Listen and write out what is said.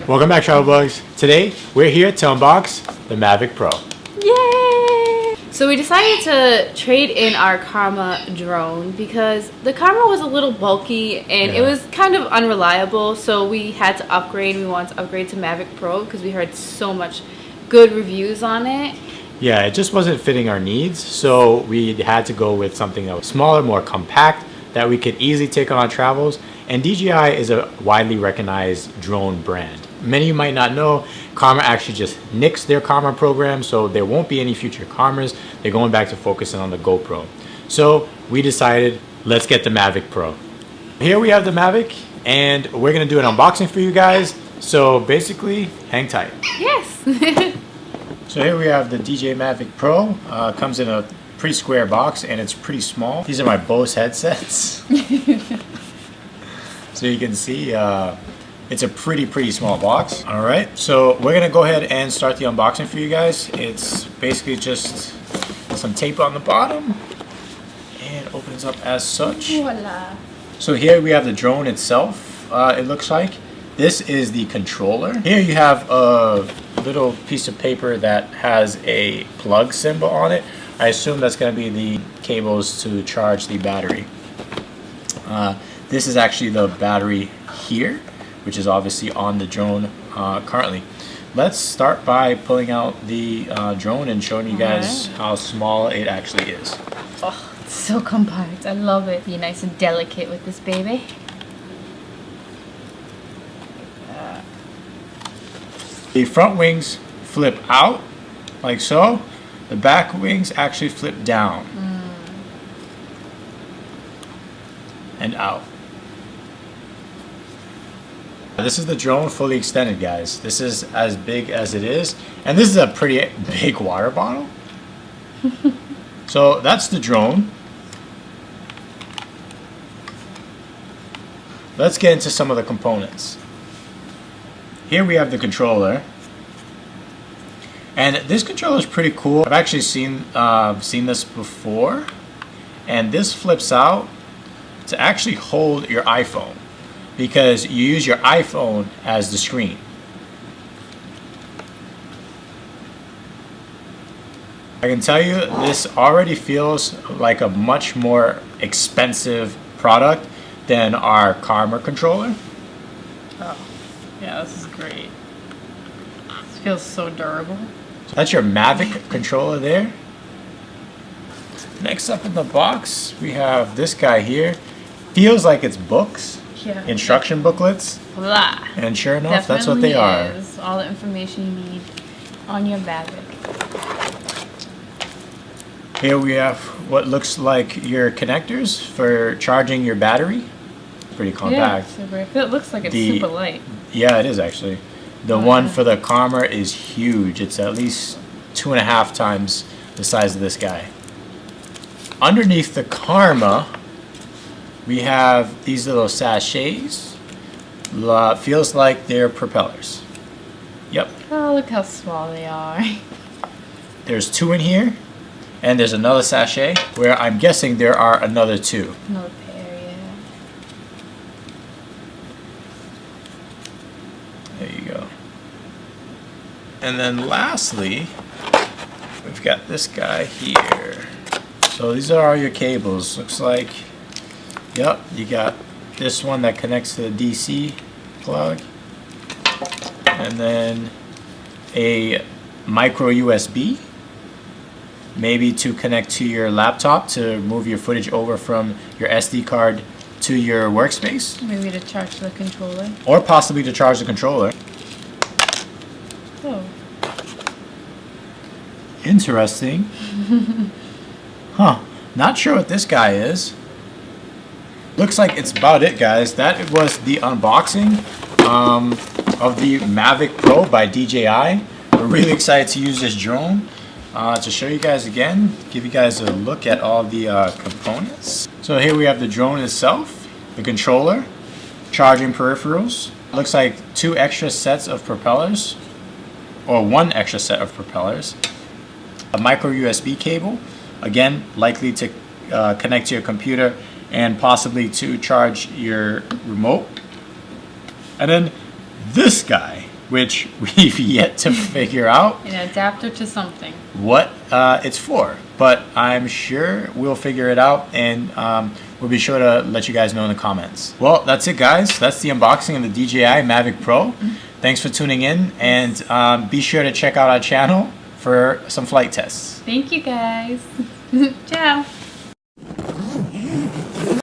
Welcome back, Travel Bugs. Today we're here to unbox the Mavic Pro. Yay! So we decided to trade in our Karma drone because the Karma was a little bulky and it was kind of unreliable, so we had to upgrade. We wanted to upgrade to Mavic Pro because we heard so much good reviews on it. Yeah, it just wasn't fitting our needs, so we had to go with something that was smaller, more compact, that we could easily take on our travels. And DJI is a widely recognized drone brand. Many of you might not know, Karma actually just nixed their Karma program, so there won't be any future Karmas. They're going back to focusing on the GoPro. So we decided, let's get the Mavic Pro. Here we have the Mavic, and we're gonna do an unboxing for you guys. So basically, hang tight. Yes! So here we have the DJ Mavic Pro. Comes in a pretty square box and it's pretty small. These are my Bose headsets. So you can see it's a pretty small box. All right, so we're gonna go ahead and start the unboxing for you guys. It's basically just some tape on the bottom and opens up as such. Voila. So here we have the drone itself, it looks like. This is the controller. Here you have a little piece of paper that has a plug symbol on it. I assume that's going to be the cables to charge the battery. This is actually the battery here, which is obviously on the drone currently. Let's start by pulling out the drone and showing you guys how small it actually is. Oh, it's so compact. I love it. Be nice and delicate with this baby. The front wings flip out, like so. The back wings actually flip down and out. This is the drone fully extended, guys. This is as big as it is. And this is a pretty big water bottle. So that's the drone. Let's get into some of the components. Here we have the controller, and this controller is pretty cool. I've actually seen this before, and this flips out to actually hold your iPhone because you use your iPhone as the screen. I can tell you this already feels like a much more expensive product than our Karma controller. Oh. Yeah, this is great. This feels so durable. That's your Mavic controller there. Next up in the box, we have this guy here. Feels like it's books, instruction booklets. Blah. And sure enough, that's what they are. Is all the information you need on your Mavic. Here we have what looks like your connectors for charging your battery. Pretty compact. Yeah, it looks like it's super light. Yeah, it is actually. The one for the Karma is huge. It's at least 2.5 times the size of this guy. Underneath the Karma, we have these little sachets. Feels like they're propellers. Yep. Oh, look how small they are. There's 2 in here, and there's another sachet where I'm guessing there are another 2. Another pair, yeah. There you go. And then lastly, we've got this guy here. So these are all your cables. Looks like, yep, you got this one that connects to the DC plug. And then a micro USB, maybe to connect to your laptop to move your footage over from your SD card to your workspace. Maybe to charge the controller. Or possibly to charge the controller. Oh. Interesting. Huh. Not sure what this guy is. Looks like it's about it, guys. That was the unboxing of the Mavic Pro by DJI. We're really excited to use this drone to show you guys again, give you guys a look at all the components. So here we have the drone itself, the controller, charging peripherals. Looks like 2 extra sets of propellers, or 1 extra set of propellers. A micro USB cable, again, likely to connect to your computer and possibly to charge your remote. And then this guy. which we've yet to figure out An adapter to something. what it's for. But I'm sure we'll figure it out, and we'll be sure to let you guys know in the comments. Well, that's it, guys. That's the unboxing of the DJI Mavic Pro. Thanks for tuning in, and be sure to check out our channel for some flight tests. Thank you guys. Ciao.